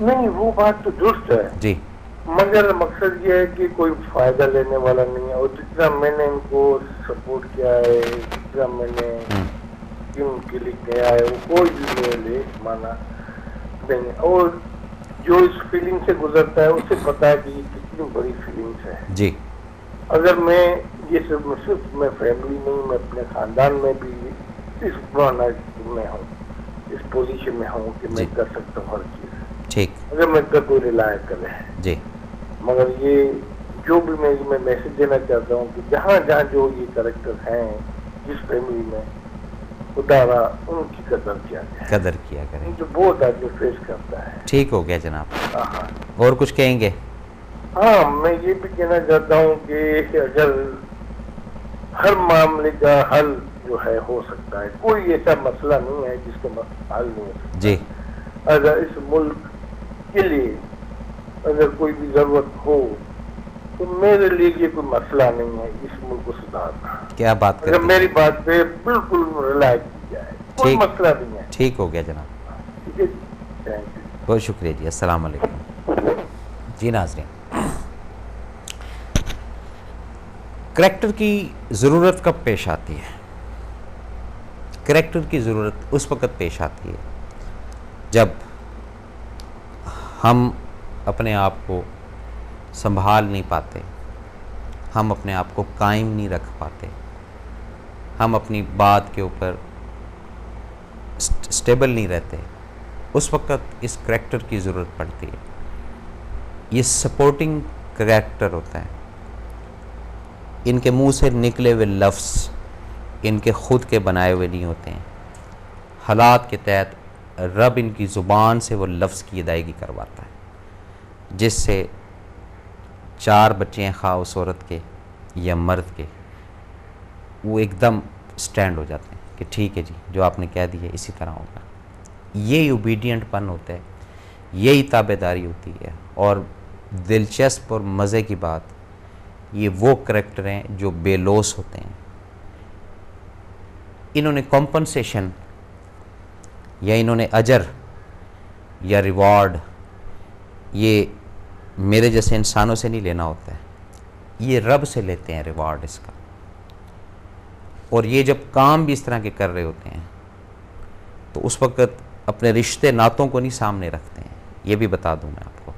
نہیں وہ بات تو درست ہے، جی مگر مقصد یہ ہے کہ کوئی فائدہ لینے والا نہیں ہے، اور جتنا میں نے ان کو سپورٹ کیا ہے، جتنا میں نے ان کے لیے کیا ہے، وہ کوئی بھی میرے لیے مانا نہیں، اور جو اس فیلنگ سے گزرتا ہے اسے پتا ہے کہ یہ کتنی بڑی فیلنگس ہے۔ جی اگر میں یہ صرف میں فیملی نہیں، میں اپنے خاندان میں بھی اس مانا میں ہوں، اس پوزیشن میں ہوں کہ میں جی کر سکتا ہوں ہر چیز، ٹھیک اگر میں کر کوئی رلائے کرے۔ جی مگر یہ جو بھی میں میسج دینا چاہتا ہوں کہ جہاں جہاں جو یہ کریکٹر ہیں جس فیملی میں، خدا را ان کی قدر کیا جائے، قدر کیا کریں۔ جو بہت آدمی فیس کرتا ہے۔ ٹھیک ہو گیا جناب، ہاں ہاں اور کچھ کہیں گے؟ ہاں، میں یہ بھی کہنا چاہتا ہوں کہ اگر ہر معاملے کا حل جو ہے ہو سکتا ہے، کوئی ایسا مسئلہ نہیں ہے جس کا حل نہیں ہو سکتا۔ جی اگر اس ملک کے لیے اگر کوئی بھی ضرورت ہو تو میرے لیے یہ کوئی مسئلہ نہیں ہے اس ملک کو سدھارنا، کیا بات کر اگر دی میری بات پہ بالکل رلائے کی جائے، کوئی ٹھیک مسئلہ نہیں ہے۔ ٹھیک ہو گیا جناب، ٹھیک ہے جی، تھینک یو۔ بہت شکریہ جی، السلام علیکم۔ جی ناظرین، کریکٹر کی ضرورت کب پیش آتی ہے؟ کریکٹر کی ضرورت اس وقت پیش آتی ہے جب ہم اپنے آپ کو سنبھال نہیں پاتے، ہم اپنے آپ کو قائم نہیں رکھ پاتے، ہم اپنی بات کے اوپر سٹیبل نہیں رہتے، اس وقت اس کریکٹر کی ضرورت پڑتی ہے۔ یہ سپورٹنگ کریکٹر ہوتا ہے، ان کے منہ سے نکلے ہوئے لفظ ان کے خود کے بنائے ہوئے نہیں ہوتے ہیں، حالات کے تحت رب ان کی زبان سے وہ لفظ کی ادائیگی کرواتا ہے، جس سے 4 بچے ہیں خواہ اس عورت کے یا مرد کے، وہ ایک دم سٹینڈ ہو جاتے ہیں کہ ٹھیک ہے جی، جو آپ نے کہہ دیا اسی طرح ہوگا۔ یہی اوبیڈینٹ پن ہوتا ہے، یہی تابع داری ہوتی ہے۔ اور دلچسپ اور مزے کی بات، یہ وہ کریکٹر ہیں جو بے لوث ہوتے ہیں، انہوں نے کمپنسیشن یا انہوں نے اجر یا ریوارڈ یہ میرے جیسے انسانوں سے نہیں لینا ہوتا ہے، یہ رب سے لیتے ہیں ریوارڈ اس کا۔ اور یہ جب کام بھی اس طرح کے کر رہے ہوتے ہیں تو اس وقت اپنے رشتے ناتوں کو نہیں سامنے رکھتے ہیں، یہ بھی بتا دوں میں آپ کو،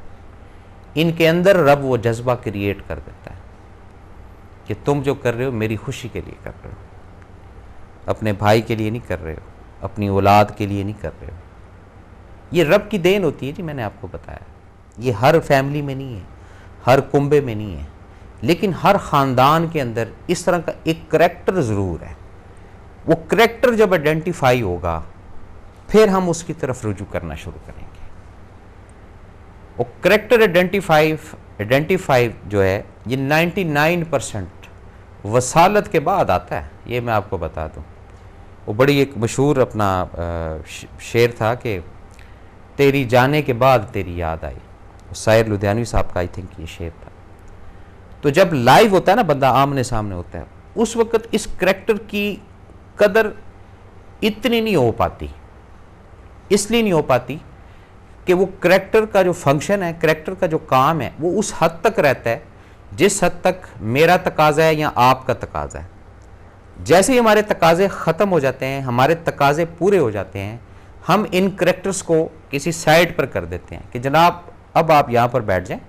ان کے اندر رب وہ جذبہ کریٹ کر دیتا ہے کہ تم جو کر رہے ہو میری خوشی کے لیے کر رہے ہو، اپنے بھائی کے لیے نہیں کر رہے ہو، اپنی اولاد کے لیے نہیں کر رہے ہو۔ یہ رب کی دین ہوتی ہے جی، میں نے آپ کو بتایا، یہ ہر فیملی میں نہیں ہے، ہر کنبے میں نہیں ہے، لیکن ہر خاندان کے اندر اس طرح کا ایک کریکٹر ضرور ہے۔ وہ کریکٹر جب آئیڈینٹیفائی ہوگا پھر ہم اس کی طرف رجوع کرنا شروع کریں گے۔ وہ کریکٹر آئیڈینٹیفائی جو ہے یہ 99% وصالت کے بعد آتا ہے، یہ میں آپ کو بتا دوں۔ وہ بڑی ایک مشہور اپنا شعر تھا کہ تیری جانے کے بعد تیری یاد آئی، سائر لدھیانوی صاحب کا آئی تھنک یہ شعر تھا۔ تو جب لائیو ہوتا ہے نا، بندہ آمنے سامنے ہوتا ہے، اس وقت اس کریکٹر کی قدر اتنی نہیں ہو پاتی، اس لیے نہیں ہو پاتی کہ وہ کریکٹر کا جو فنکشن ہے، کریکٹر کا جو کام ہے، وہ اس حد تک رہتا ہے جس حد تک میرا تقاضا ہے یا آپ کا تقاضا ہے۔ جیسے ہی ہمارے تقاضے ختم ہو جاتے ہیں، ہمارے تقاضے پورے ہو جاتے ہیں، ہم ان کریکٹرز کو کسی سائڈ پر کر دیتے ہیں کہ جناب اب آپ یہاں پر بیٹھ جائیں،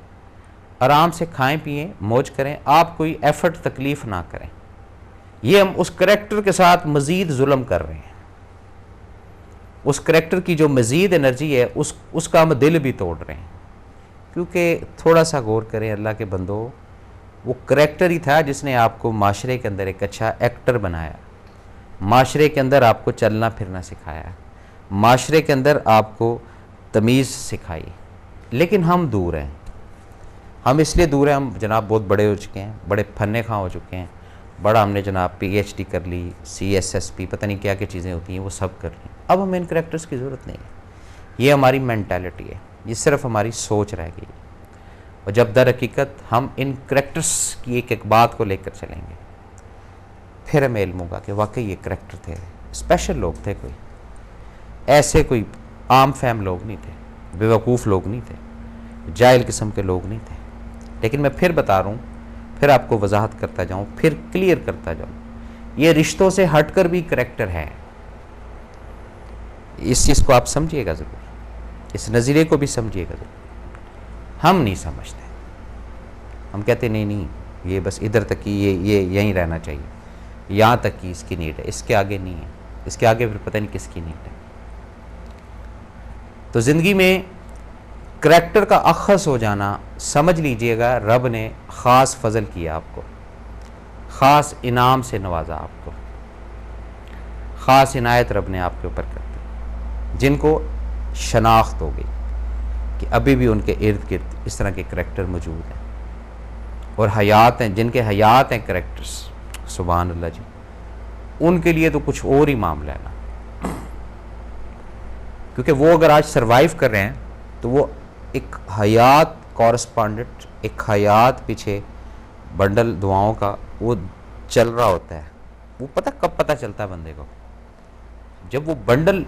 آرام سے کھائیں پئیں، موج کریں، آپ کوئی ایفرٹ تکلیف نہ کریں۔ یہ ہم اس کریکٹر کے ساتھ مزید ظلم کر رہے ہیں، اس کریکٹر کی جو مزید انرجی ہے اس کا ہم دل بھی توڑ رہے ہیں۔ کیونکہ تھوڑا سا غور کریں اللہ کے بندو، وہ کریکٹر ہی تھا جس نے آپ کو معاشرے کے اندر ایک اچھا ایکٹر بنایا، معاشرے کے اندر آپ کو چلنا پھرنا سکھایا، معاشرے کے اندر آپ کو تمیز سکھائی، لیکن ہم دور ہیں۔ ہم اس لیے دور ہیں، ہم جناب بہت بڑے ہو چکے ہیں، بڑے پھنے خواہ ہو چکے ہیں، بڑا ہم نے جناب PhD کر لی، CSSP پتہ نہیں کیا کیا چیزیں ہوتی ہیں وہ سب کر لی، اب ہمیں ان کریکٹرز کی ضرورت نہیں ہے۔ یہ ہماری مینٹالٹی ہے، یہ صرف ہماری سوچ رہ گئی، اور جب در حقیقت ہم ان کریکٹرز کی ایک ایک بات کو لے کر چلیں گے پھر ہمیں علم ہوگا کہ واقعی یہ کریکٹر تھے، اسپیشل لوگ تھے، کوئی ایسے کوئی عام فہم لوگ نہیں تھے۔ بیوقوف لوگ نہیں تھے، جاہل قسم کے لوگ نہیں تھے. لیکن میں پھر بتا رہا ہوں، پھر آپ کو وضاحت کرتا جاؤں، پھر کلیئر کرتا جاؤں، یہ رشتوں سے ہٹ کر بھی کریکٹر ہے. اس چیز کو آپ سمجھیے گا ضرور، اس نظریے کو بھی سمجھیے گا ضرور. ہم نہیں سمجھتے، ہم کہتے نہیں یہ بس ادھر تک ہی، یہ یہیں رہنا چاہیے، یہاں تک کی اس کی نیڈ ہے، اس کے آگے نہیں ہے، اس کے آگے پھر پتہ نہیں کس کی نیڈ ہے. تو زندگی میں کریکٹر کا اخذ ہو جانا، سمجھ لیجئے گا رب نے خاص فضل کیا آپ کو، خاص انعام سے نوازا آپ کو، خاص عنایت رب نے آپ کے اوپر کر دی، جن کو شناخت ہو گئی کہ ابھی بھی ان کے ارد گرد اس طرح کے کریکٹر موجود ہیں اور حیات ہیں، جن کے حیات ہیں کریکٹرز. سبحان اللہ جی، ان کے لیے تو کچھ اور ہی معاملہ ہے نا، کیونکہ وہ اگر آج سروائیو کر رہے ہیں تو وہ ایک حیات کورسپونڈنٹ، ایک حیات پیچھے بنڈل دعاؤں کا وہ چل رہا ہوتا ہے. وہ پتہ کب پتہ چلتا ہے بندے کو؟ جب وہ بنڈل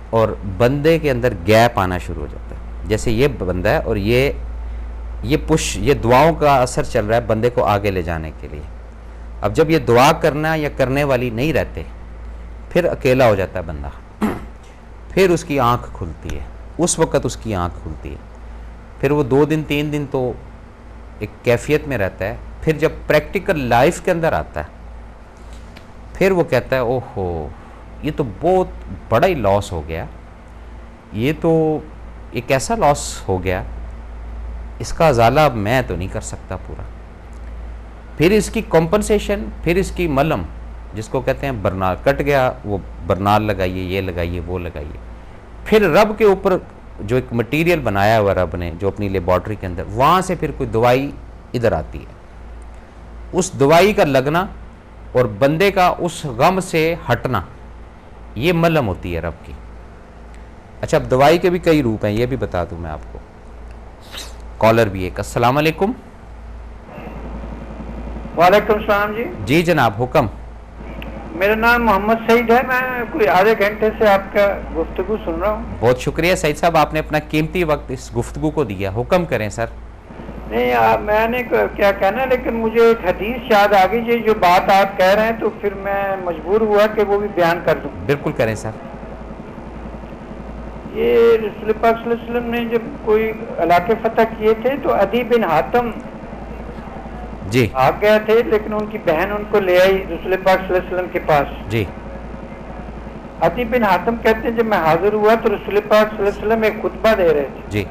اور بندے کے اندر گیپ آنا شروع ہو جاتا ہے. جیسے یہ بندہ ہے اور یہ دعاؤں کا اثر چل رہا ہے بندے کو آگے لے جانے کے لیے. اب جب یہ دعا کرنا یا کرنے والی نہیں رہتے، پھر اکیلا ہو جاتا ہے بندہ، پھر اس کی آنکھ کھلتی ہے، اس وقت اس کی آنکھ کھلتی ہے. پھر وہ 2 دن 3 دن تو ایک کیفیت میں رہتا ہے، پھر جب پریکٹیکل لائف کے اندر آتا ہے پھر وہ کہتا ہے اوہو یہ تو بہت بڑا ہی لاس ہو گیا، یہ تو ایک ایسا لاس ہو گیا، اس کا ازالہ اب میں تو نہیں کر سکتا پورا. پھر اس کی کمپنسیشن، پھر اس کی ملم، جس کو کہتے ہیں برنال، کٹ گیا وہ برنال لگائیے، یہ لگائیے، وہ لگائیے. پھر رب کے اوپر جو ایک مٹیریل بنایا ہوا رب نے جو اپنی لیبارٹری کے اندر، وہاں سے پھر کوئی دوائی ادھر آتی ہے. اس دوائی کا لگنا اور بندے کا اس غم سے ہٹنا، یہ ملم ہوتی ہے رب کی. اچھا اب دوائی کے بھی کئی روپ ہیں، یہ بھی بتا دوں میں آپ کو. کالر بھی ایک. السلام علیکم. وعلیکم السلام جی. جی جناب حکم. میرا نام محمد سعید ہے، میں کوئی آدھے گھنٹے سے آپ کا گفتگو سن رہا ہوں. بہت شکریہ سعید صاحب، آپ نے اپنا قیمتی وقت اس گفتگو کو دیا. حکم کریں سر. نہیں میں نے کیا کہنا، لیکن مجھے ایک حدیث یاد آ گئی جی، جو بات آپ کہہ رہے ہیں تو پھر میں مجبور ہوا کہ وہ بھی بیان کر دوں. بالکل کریں سر. یہ رسول پاک صلی اللہ علیہ وسلم نے جب کوئی علاقے فتح کیے تھے تو عدی بن حاتم جی آ گئے تھے، لیکن ان کی بہن ان کو لے آئی رسول پاک صلی اللہ علیہ وسلم کے پاس. جی عدی بن حاتم کہتے ہیں جب میں حاضر ہوا تو رسول پاک صلی اللہ علیہ وسلم ایک خطبہ دے رہے تھے. جی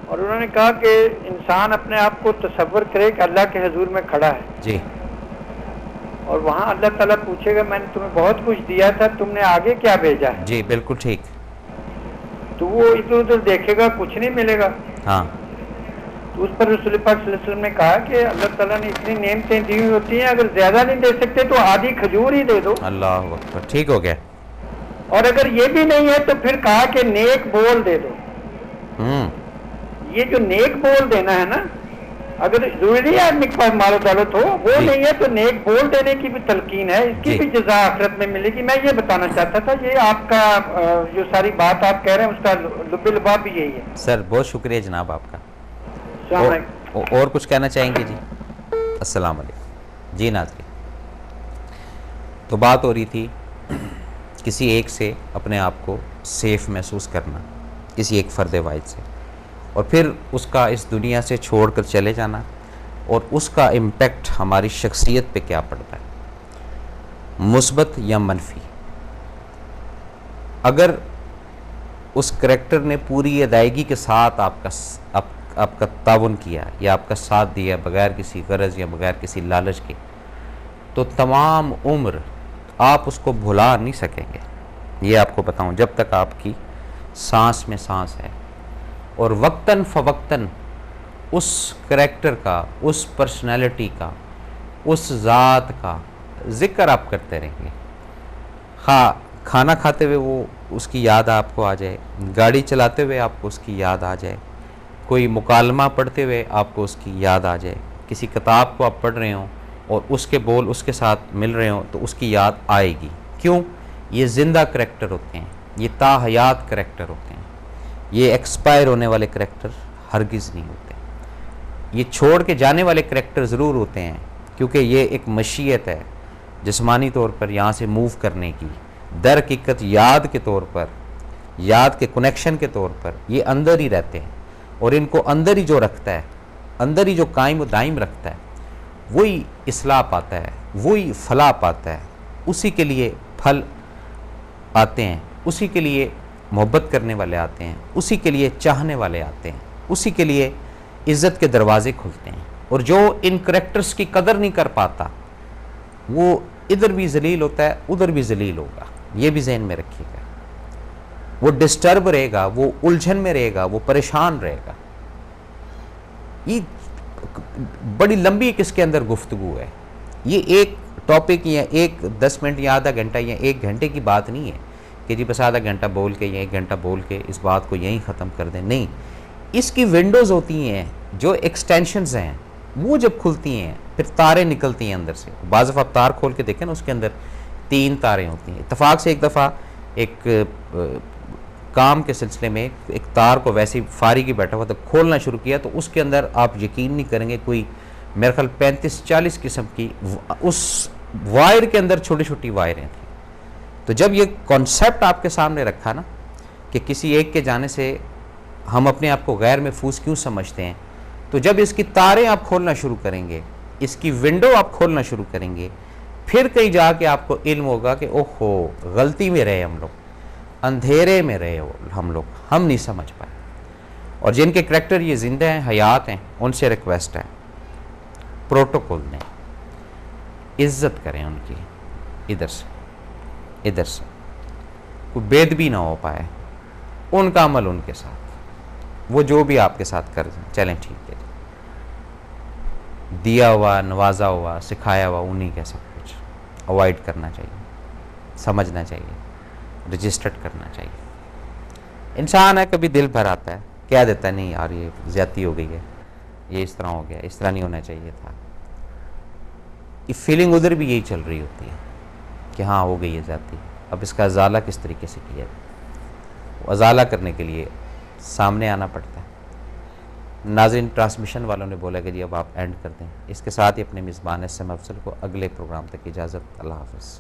اور انہوں نے کہا کہ انسان اپنے آپ کو تصور کرے کہ اللہ کے حضور میں کھڑا ہے. جی اور وہاں اللہ تعالیٰ پوچھے گا میں نے تمہیں بہت کچھ دیا تھا، تم نے آگے کیا بھیجا ہے؟ جی بالکل ٹھیک. تو وہ ادھر ادھر دیکھے گا، کچھ نہیں ملے گا. ہاں تو اس پر رسول پاک صلی اللہ علیہ وسلم نے کہا کہ اللہ تعالیٰ نے اتنی نعمتیں دی ہوئی ہوتی ہیں، اگر زیادہ نہیں دے سکتے تو آدھی کھجور ہی دے دو. اللہ اکبر، ٹھیک ہو گیا. اور اگر یہ بھی نہیں ہے تو پھر کہا کہ نیک بول دے دو. یہ جو نیک بول دینا ہے نا، اگر ضروری ہے آدمی کے پاس مال و دولت ہو، وہ نہیں ہے تو نیک بول دینے کی بھی تلقین ہے، اس کی بھی جزا آخرت میں ملے گی. میں یہ بتانا چاہتا تھا، یہ آپ کا جو ساری بات آپ کہہ رہے ہیں اس کا لب لباب بھی یہی ہے. سر بہت شکریہ جناب آپ کا. السلام علیکم. اور کچھ کہنا چاہیں گے جی؟ السلام علیکم. جی ناظرین، تو بات ہو رہی تھی کسی ایک سے اپنے آپ کو سیف محسوس کرنا، کسی ایک فرد واحد سے، اور پھر اس کا اس دنیا سے چھوڑ کر چلے جانا، اور اس کا امپیکٹ ہماری شخصیت پہ کیا پڑتا ہے، مثبت یا منفی. اگر اس کریکٹر نے پوری ادائیگی کے ساتھ آپ کا تعاون کیا یا آپ کا ساتھ دیا بغیر کسی غرض یا بغیر کسی لالچ کے، تو تمام عمر آپ اس کو بھلا نہیں سکیں گے. یہ آپ کو بتاؤں، جب تک آپ کی سانس میں سانس ہے. اور وقتاً فوقتاً اس کریکٹر کا، اس پرسنالٹی کا، اس ذات کا ذکر آپ کرتے رہیں گے. کھانا کھاتے ہوئے وہ اس کی یاد آپ کو آ جائے، گاڑی چلاتے ہوئے آپ کو اس کی یاد آ جائے، کوئی مکالمہ پڑھتے ہوئے آپ کو اس کی یاد آ جائے، کسی کتاب کو آپ پڑھ رہے ہوں اور اس کے بول اس کے ساتھ مل رہے ہوں تو اس کی یاد آئے گی. کیوں؟ یہ زندہ کریکٹر ہوتے ہیں، یہ تا حیات کریکٹر ہوتے ہیں. یہ ایکسپائر ہونے والے کریکٹر ہرگز نہیں ہوتے. یہ چھوڑ کے جانے والے کریکٹر ضرور ہوتے ہیں کیونکہ یہ ایک مشیت ہے جسمانی طور پر یہاں سے موو کرنے کی. در حقیقت یاد کے طور پر، یاد کے کنیکشن کے طور پر یہ اندر ہی رہتے ہیں، اور ان کو اندر ہی جو رکھتا ہے، اندر ہی جو قائم و دائم رکھتا ہے، وہی اصلاح پاتا ہے، وہی فلاح پاتا ہے. اسی کے لیے پھل آتے ہیں، اسی کے لیے محبت کرنے والے آتے ہیں، اسی کے لیے چاہنے والے آتے ہیں، اسی کے لیے عزت کے دروازے کھلتے ہیں. اور جو ان کریکٹرز کی قدر نہیں کر پاتا وہ ادھر بھی ذلیل ہوتا ہے، ادھر بھی ذلیل ہوگا. یہ بھی ذہن میں رکھیے گا. وہ ڈسٹرب رہے گا، وہ الجھن میں رہے گا، وہ پریشان رہے گا. یہ بڑی لمبی اس کے اندر گفتگو ہے. یہ ایک ٹاپک یا ایک 10 منٹ یا آدھا گھنٹہ یا 1 گھنٹے کی بات نہیں ہے کہ جی بس آدھا گھنٹہ بول کے یا 1 گھنٹہ بول کے اس بات کو یہیں ختم کر دیں. نہیں، اس کی ونڈوز ہوتی ہیں جو ایکسٹینشنز ہیں، وہ جب کھلتی ہیں پھر تاریں نکلتی ہیں اندر سے. بعض دفعہ آپ تار کھول کے دیکھیں نا، اس کے اندر 3 تاریں ہوتی ہیں. اتفاق سے ایک دفعہ ایک کام کے سلسلے میں ایک تار کو ویسے فارغ ہی بیٹھا ہوا تو کھولنا شروع کیا تو اس کے اندر آپ یقین نہیں کریں گے کوئی میرے خیال 35-40 قسم کی اس وائر کے اندر چھوٹی چھوٹی وائریں تھیں. تو جب یہ کانسیپٹ آپ کے سامنے رکھا نا کہ کسی ایک کے جانے سے ہم اپنے آپ کو غیر محفوظ کیوں سمجھتے ہیں، تو جب اس کی تاریں آپ کھولنا شروع کریں گے، اس کی ونڈو آپ کھولنا شروع کریں گے، پھر کہیں جا کے آپ کو علم ہوگا کہ اوہو غلطی میں رہے ہم لوگ، اندھیرے میں رہے ہم لوگ، ہم نہیں سمجھ پائے. اور جن کے کریکٹر یہ زندہ ہیں، حیات ہیں، ان سے ریکویسٹ ہے پروٹوکول دیں، عزت کریں ان کی. ادھر سے کوئی بید بھی نہ ہو پائے. ان کا عمل ان کے ساتھ، وہ جو بھی آپ کے ساتھ کر دیں، چلیں ٹھیک ہے، دیا ہوا، نوازا ہوا، سکھایا ہوا انہی کا سب کچھ. اوائڈ کرنا چاہیے، سمجھنا چاہیے، رجسٹرڈ کرنا چاہیے. انسان ہے کبھی دل بھر آتا ہے، کہہ دیتا ہے نہیں یار یہ زیادتی ہو گئی ہے، یہ اس طرح ہو گیا، اس طرح نہیں ہونا چاہیے تھا. یہ فیلنگ ادھر بھی یہی چل رہی ہوتی ہے کہ ہاں ہو گئی ہے زیادتی. اب اس کا ازالہ کس طریقے سے کیا ہے؟ ازالہ کرنے کے لیے سامنے آنا پڑتا ہے. ناظرین، ٹرانسمیشن والوں نے بولا کہ جی اب آپ اینڈ کر دیں. اس کے ساتھ ہی اپنے میزبان SM افضل کو اگلے پروگرام تک اجازت. اللہ حافظ.